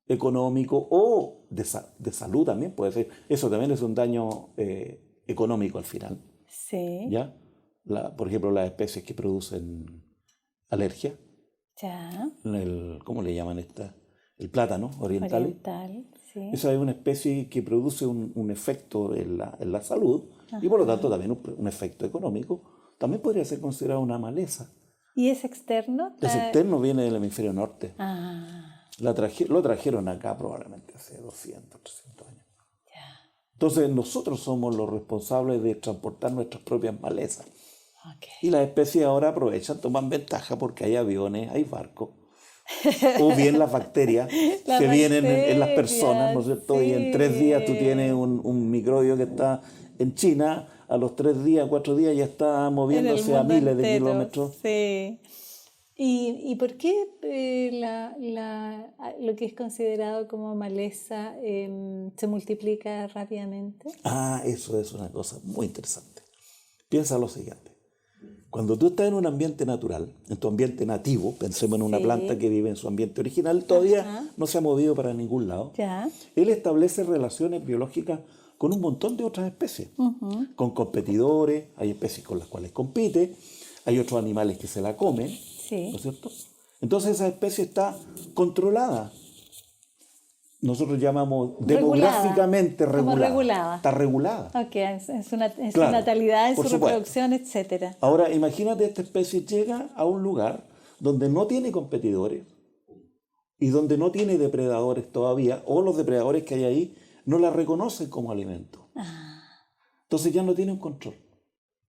económico o de salud también puede ser, eso también es un daño económico al final. Sí. ¿Ya? Por ejemplo, las especies que producen alergia. Ya. ¿Cómo le llaman esta? El plátano oriental. Oriental, sí. Esa es una especie que produce un efecto en la salud. Ajá. Y por lo tanto también un efecto económico. También podría ser considerado una maleza. ¿Y es externo? Es externo, viene del hemisferio norte. Ah. Lo trajeron acá probablemente hace 200, 300 años. Ya. Entonces nosotros somos los responsables de transportar nuestras propias malezas. Okay. Y las especies ahora aprovechan, toman ventaja porque hay aviones, hay barcos. O bien las bacterias que vienen en las personas, ¿no es cierto? Sí. Y en 3 días tú tienes un microbio que está en China, a los 3 días, 4 días ya está moviéndose a miles de kilómetros. Sí. ¿Y por qué lo que es considerado como maleza se multiplica rápidamente? Eso es una cosa muy interesante. Piensa lo siguiente. Cuando tú estás en un ambiente natural, en tu ambiente nativo, pensemos en una planta que vive en su ambiente original, todavía no se ha movido para ningún lado, él establece relaciones biológicas con un montón de otras especies, con competidores, hay especies con las cuales compite, hay otros animales que se la comen, ¿no es cierto? Entonces esa especie está controlada. Nosotros llamamos demográficamente regulada. Está regulada. Okay, en su natalidad, en su reproducción, etc. Ahora, imagínate, esta especie llega a un lugar donde no tiene competidores y donde no tiene depredadores todavía, o los depredadores que hay ahí no la reconocen como alimento. Entonces ya no tiene un control.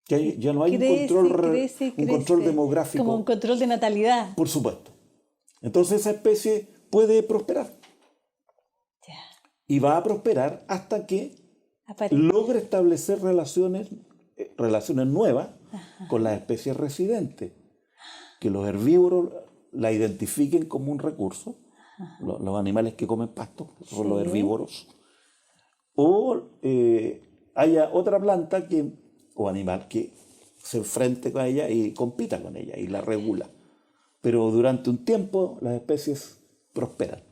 Ya no hay un control demográfico. Como un control de natalidad. Por supuesto. Entonces esa especie puede prosperar. Y va a prosperar hasta que logre establecer relaciones nuevas con las especies residentes. Que los herbívoros la identifiquen como un recurso. Los animales que comen pasto son los herbívoros. O haya otra planta o animal que se enfrente con ella y compita con ella y la regula. Pero durante un tiempo las especies prosperan.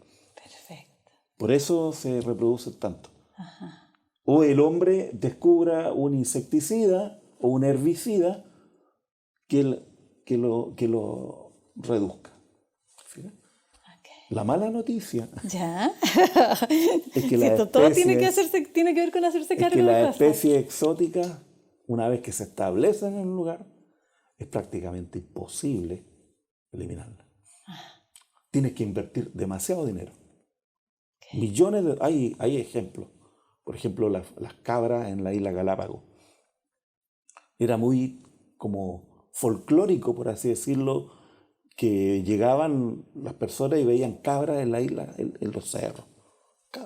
Por eso se reproducen tanto. O el hombre descubra un insecticida o un herbicida que lo reduzca. ¿Sí? La mala noticia es que todo tiene que ver con hacerse cargo de las especies exóticas, una vez que se establecen en un lugar, es prácticamente imposible eliminarlas. Tienes que invertir demasiado dinero. Millones hay ejemplos. Por ejemplo, las cabras en la isla Galápagos. Era muy como folclórico, por así decirlo, que llegaban las personas y veían cabras en la isla, en los cerros.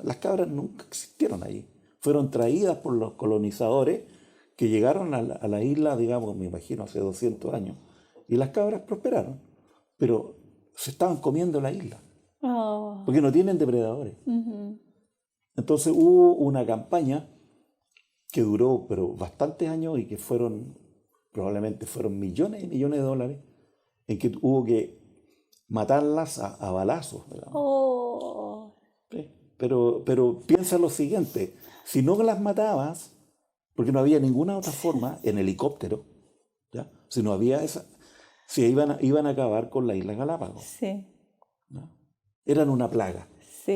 Las cabras nunca existieron allí. Fueron traídas por los colonizadores que llegaron a la isla, digamos, me imagino, hace 200 años. Y las cabras prosperaron, pero se estaban comiendo la isla, porque no tienen depredadores. Entonces hubo una campaña que duró pero bastantes años y que probablemente fueron millones y millones de dólares, en que hubo que matarlas a balazos. Sí. Pero piensa lo siguiente, si no las matabas, porque no había ninguna otra forma, en helicóptero, ¿ya? Si no había esa, si iban a acabar con la isla Galápagos. Sí. ¿No? Eran una plaga. Sí.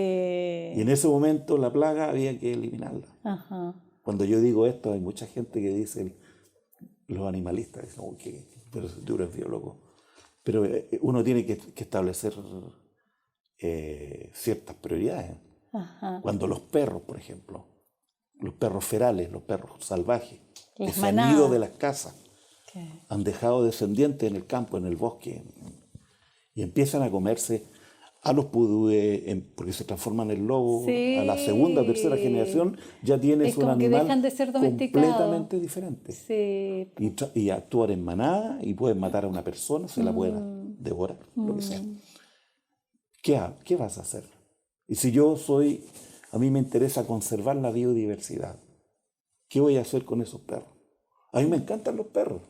Y en ese momento la plaga había que eliminarla. Ajá. Cuando yo digo esto, hay mucha gente que dice, los animalistas, pero tú eres biólogo. Pero uno tiene que establecer ciertas prioridades. Ajá. Cuando los perros, por ejemplo, los perros ferales, los perros salvajes, que Las se han manadas. ido de las casas, han dejado descendientes en el campo, en el bosque, y empiezan a comerse a los pudúes, porque se transforman en lobo. Sí. A la segunda o tercera generación ya tienes Es un como que animal dejan de ser domesticados. completamente diferente. Sí. Y actuar en manada, y pueden matar a una persona, se la pueden devorar, lo que sea. ¿Qué vas a hacer? Y si a mí me interesa conservar la biodiversidad, ¿qué voy a hacer con esos perros? A mí me encantan los perros.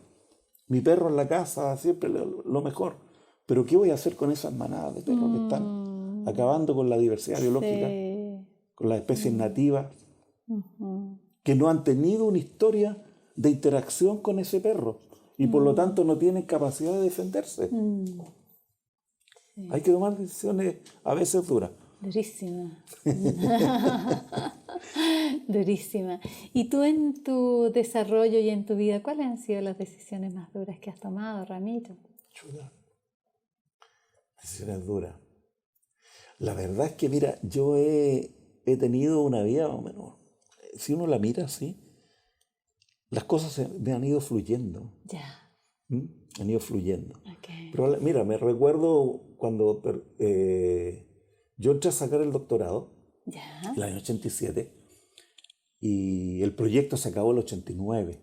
Mi perro en la casa, siempre lo mejor. Pero ¿qué voy a hacer con esas manadas de perros que están acabando con la diversidad biológica, con las especies nativas, que no han tenido una historia de interacción con ese perro y por lo tanto no tienen capacidad de defenderse? Hay que tomar decisiones a veces duras. Durísima. Durísima. ¿Y tú en tu desarrollo y en tu vida, cuáles han sido las decisiones más duras que has tomado, Ramiro? Chuta. Decisiones duras. La verdad es que, mira, yo he tenido una vida más o menos, si uno la mira así, las cosas me han ido fluyendo. Ya. Han ido fluyendo. Okay. Pero mira, me recuerdo cuando yo entré a sacar el doctorado, Ya. el año 87, y el proyecto se acabó el 89.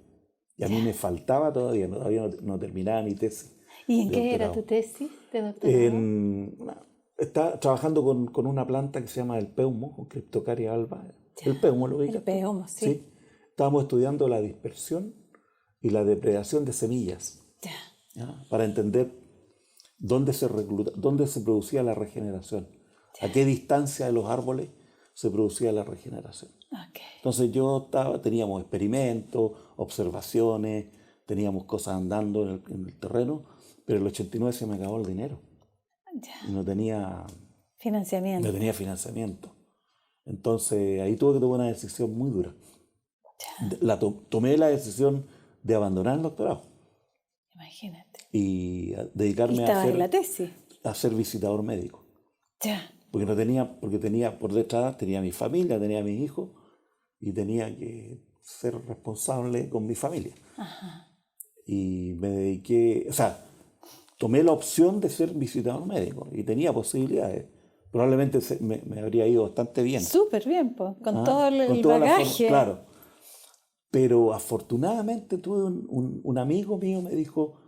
Y a mí me faltaba todavía no terminaba mi tesis. ¿Y en qué era tu tesis de doctorado? Estaba trabajando con una planta que se llama el peumo, con Cryptocaria alba. Ya. El peumo, ¿lo ubicas? El peumo, sí. Estábamos estudiando la dispersión y la depredación de semillas. ¿Ya? Para entender dónde se producía la regeneración, a qué distancia de los árboles se producía la regeneración. Okay. Entonces teníamos experimentos, observaciones, teníamos cosas andando en el terreno, pero en el 89 se me acabó el dinero. Ya. Y no tenía financiamiento. No tenía financiamiento. Entonces ahí tuve que tomar una decisión muy dura. Tomé la decisión de abandonar el doctorado. Imagínate. Y dedicarme a ser visitador médico. Ya. Porque tenía por detrás, tenía mi familia, tenía mis hijos y tenía que ser responsable con mi familia. Ajá. Y me dediqué, tomé la opción de ser visitador médico y tenía posibilidades. Probablemente me habría ido bastante bien. Súper bien, pues, con todo el bagaje. Claro. Pero afortunadamente tuve un amigo mío me dijo,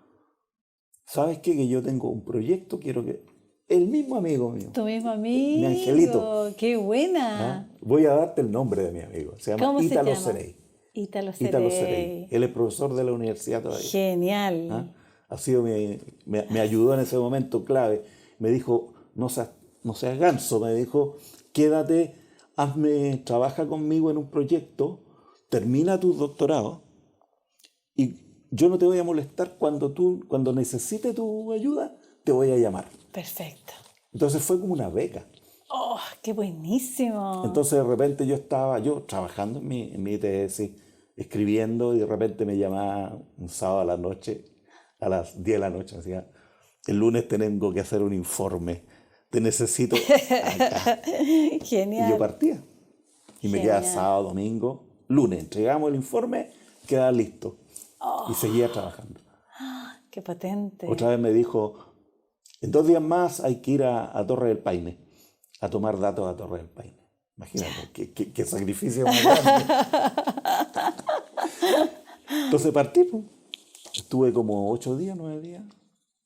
¿sabes qué? Que yo tengo un proyecto, quiero que... El mismo amigo mío. Tu mismo amigo. Mi angelito. ¡Qué buena! Voy a darte el nombre de mi amigo. Se llama Ítalo Cerey. Ítalo Cerey. Él es profesor de la universidad todavía. Genial. Ha sido me ayudó en ese momento clave. Me dijo, no seas ganso, me dijo, quédate, trabaja conmigo en un proyecto, termina tu doctorado y yo no te voy a molestar cuando necesite tu ayuda, te voy a llamar. Perfecto. Entonces fue como una beca. ¡Oh, qué buenísimo! Entonces de repente yo estaba trabajando en mi tesis, escribiendo, y de repente me llamaba un sábado a la noche, a las 10 de la noche, decía, el lunes tengo que hacer un informe, te necesito acá. Genial. Y yo partía. Y me quedaba sábado, domingo, lunes, entregamos el informe, quedaba listo. Y seguía trabajando. ¡Qué potente! Otra vez me dijo, En 2 días más hay que ir a Torre del Paine, a tomar datos a Torre del Paine. Imagínate, qué sacrificio más grande. Entonces partí, pues. Estuve como 8 días, 9 días.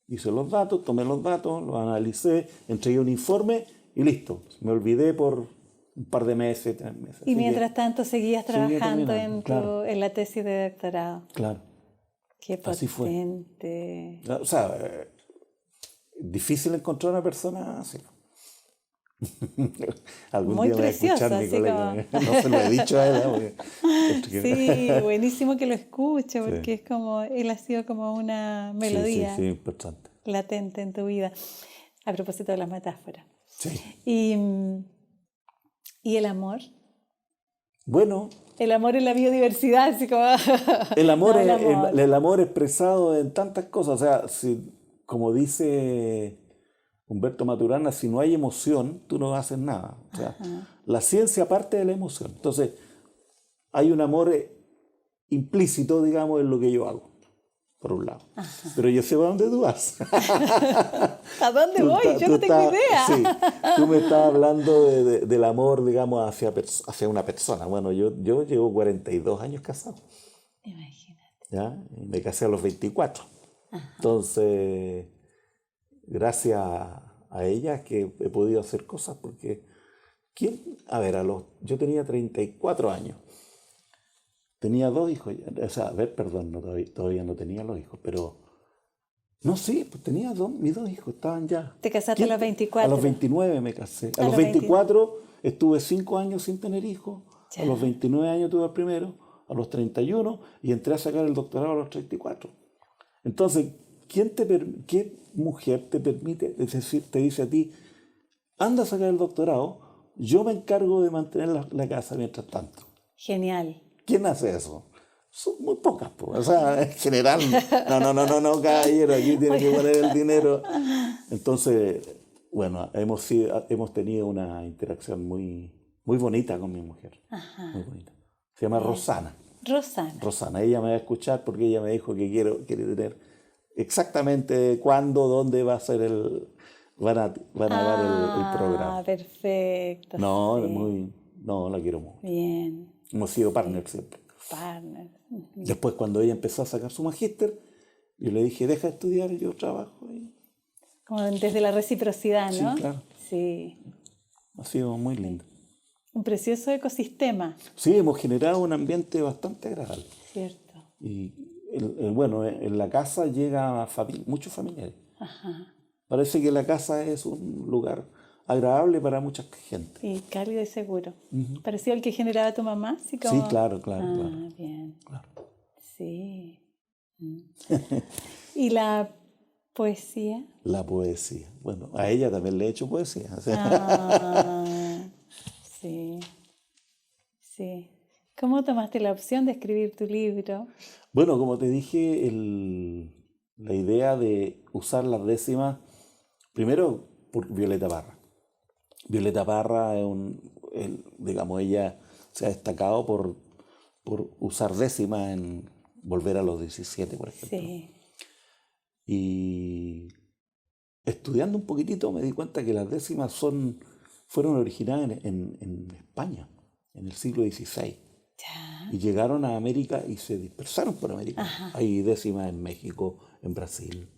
Hice los datos, tomé los datos, los analicé, entregué un informe y listo. Me olvidé por un par de meses, 3 meses. Y mientras tanto seguías trabajando claro. en la tesis de doctorado. Claro. Qué potente. Así fue. O sea, difícil encontrar una persona así. Algún muy día me va a escuchar mi colega. Como... No se lo he dicho a él. Sí, buenísimo que lo escuche, porque es como, él ha sido como una melodía sí, importante. Latente en tu vida. A propósito de las metáforas. Sí. ¿Y el amor? Bueno. El amor en la biodiversidad, así como... El amor expresado en tantas cosas. O sea, como dice Humberto Maturana, si no hay emoción, tú no haces nada. O sea, la ciencia parte de la emoción. Entonces, hay un amor implícito, digamos, en lo que yo hago, por un lado. Ajá. Pero yo sé a dónde tú vas. ¿A dónde voy? Yo no tengo idea. Sí, tú me estás hablando del amor, digamos, hacia una persona. Bueno, yo llevo 42 años casado. Imagínate. ¿Ya? Y me casé a los 24. Ajá. Entonces... gracias a ella que he podido hacer cosas, porque yo tenía 34 años, tenía 2 hijos, o sea, todavía no tenía los hijos, pero no, sí, pues tenía mis 2 hijos, estaban ya. ¿Te casaste a los 24? A los 29 me casé, a los 24 estuve 5 años sin tener hijos, ya. A los 29 años tuve el primero, a los 31 y entré a sacar el doctorado a los 34. Entonces, ¿qué mujer te permite, es decir, te dice a ti, anda a sacar el doctorado, yo me encargo de mantener la casa mientras tanto? Genial. ¿Quién hace eso? Son muy pocas, pues. O sea, en general, no, caballero, aquí tiene que poner el dinero. Entonces, bueno, hemos tenido una interacción muy, muy bonita con mi mujer. Ajá. Muy bonita. Se llama Rosana. Rosana, ella me va a escuchar porque ella me dijo que quiere tener exactamente cuándo, dónde va a ser van a dar el programa. Perfecto. No, la quiero mucho. Bien. Hemos sido partners siempre. Partners. Después, cuando ella empezó a sacar su magíster, yo le dije, deja de estudiar, yo trabajo. Como desde la reciprocidad, ¿no? Sí, claro. Sí. Ha sido muy lindo. Un precioso ecosistema. Sí, hemos generado un ambiente bastante agradable. Cierto. Y en la casa llega muchos familiares. Ajá. Parece que la casa es un lugar agradable para mucha gente. Y cálido y seguro. Uh-huh. ¿Pareció el que generaba tu mamá? Sí, claro. Bien. Claro. Sí. ¿Y la poesía? La poesía. Bueno, a ella también le he hecho poesía. Sí. ¿Cómo tomaste la opción de escribir tu libro? Bueno, como te dije, la idea de usar las décimas, primero por Violeta Parra. Violeta Parra digamos, ella se ha destacado por usar décimas en Volver a los 17, por ejemplo. Sí. Y estudiando un poquitito me di cuenta que las décimas fueron originadas en España, en el siglo XVI. Ya. Y llegaron a América y se dispersaron por América. Ajá. Hay décimas en México, en Brasil.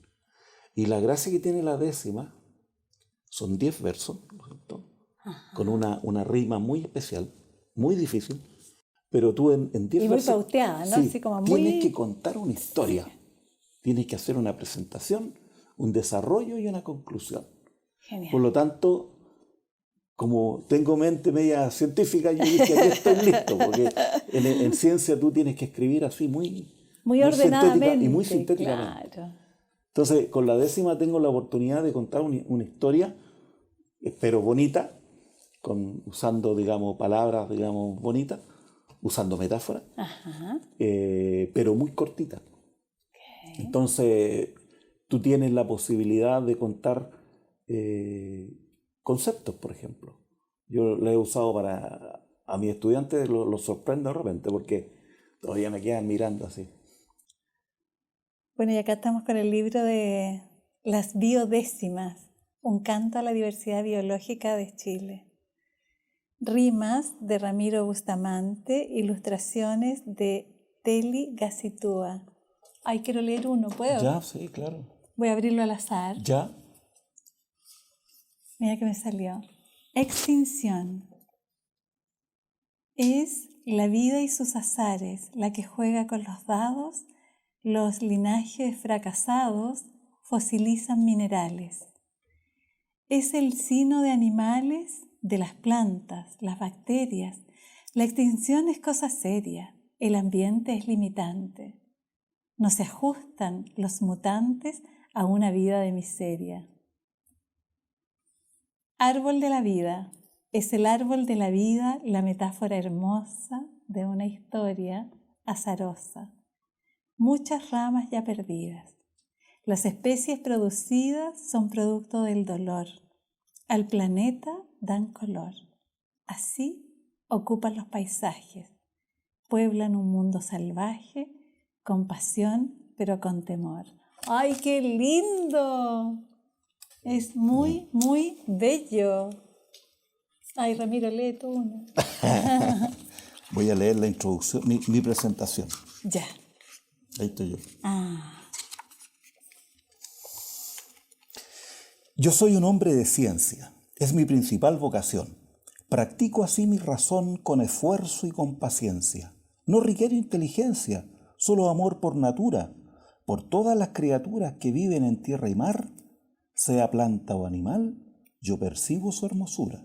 Y la gracia que tiene la décima son 10 versos, ¿no? Con una rima muy especial, muy difícil, pero tú en 10 versos... Y muy pauteada, ¿no? Sí, así como tienes que contar una historia, tienes que hacer una presentación, un desarrollo y una conclusión. Genial. Por lo tanto, como tengo mente media científica, yo dije, aquí estoy listo, porque en ciencia tú tienes que escribir así muy ordenadamente y muy sintéticamente. Claro. Entonces, con la décima tengo la oportunidad de contar una historia, pero bonita, usando, digamos, palabras, digamos, bonitas, usando metáforas, pero muy cortita. Okay. Entonces, tú tienes la posibilidad de contar conceptos, por ejemplo. Yo lo he usado a mis estudiantes, los sorprendo de repente, porque todavía me quedan mirando así. Bueno, y acá estamos con el libro de Las biodécimas, un canto a la diversidad biológica de Chile. Rimas de Ramiro Bustamante, ilustraciones de Teli Gacitúa. Ay, quiero leer uno, ¿puedo? Ya, sí, claro. Voy a abrirlo al azar. Ya. Mira que me salió. Extinción. Es la vida y sus azares la que juega con los dados, los linajes fracasados fosilizan minerales. Es el sino de animales, de las plantas, las bacterias. La extinción es cosa seria, el ambiente es limitante. No se ajustan los mutantes a una vida de miseria. Árbol de la vida. Es el árbol de la vida la metáfora hermosa de una historia azarosa. Muchas ramas ya perdidas. Las especies producidas son producto del dolor. Al planeta dan color. Así ocupan los paisajes. Pueblan un mundo salvaje, con pasión pero con temor. ¡Ay, qué lindo! Es muy, muy bello. Ay, Ramiro, lee tú uno. Voy a leer la introducción, mi presentación. Ya. Ahí estoy yo. Ah. Yo soy un hombre de ciencia. Es mi principal vocación. Practico así mi razón con esfuerzo y con paciencia. No requiero inteligencia, solo amor por natura, por todas las criaturas que viven en tierra y mar, sea planta o animal, yo percibo su hermosura.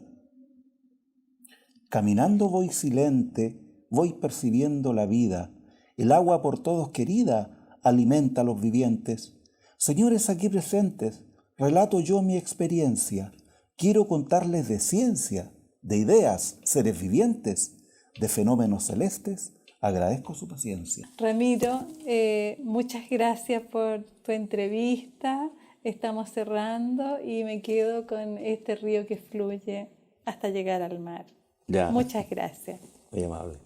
Caminando voy silente, voy percibiendo la vida. El agua por todos querida alimenta a los vivientes. Señores aquí presentes, relato yo mi experiencia. Quiero contarles de ciencia, de ideas, seres vivientes, de fenómenos celestes. Agradezco su paciencia. Ramiro, muchas gracias por tu entrevista. Estamos cerrando y me quedo con este río que fluye hasta llegar al mar. Ya. Muchas gracias. Muy amable.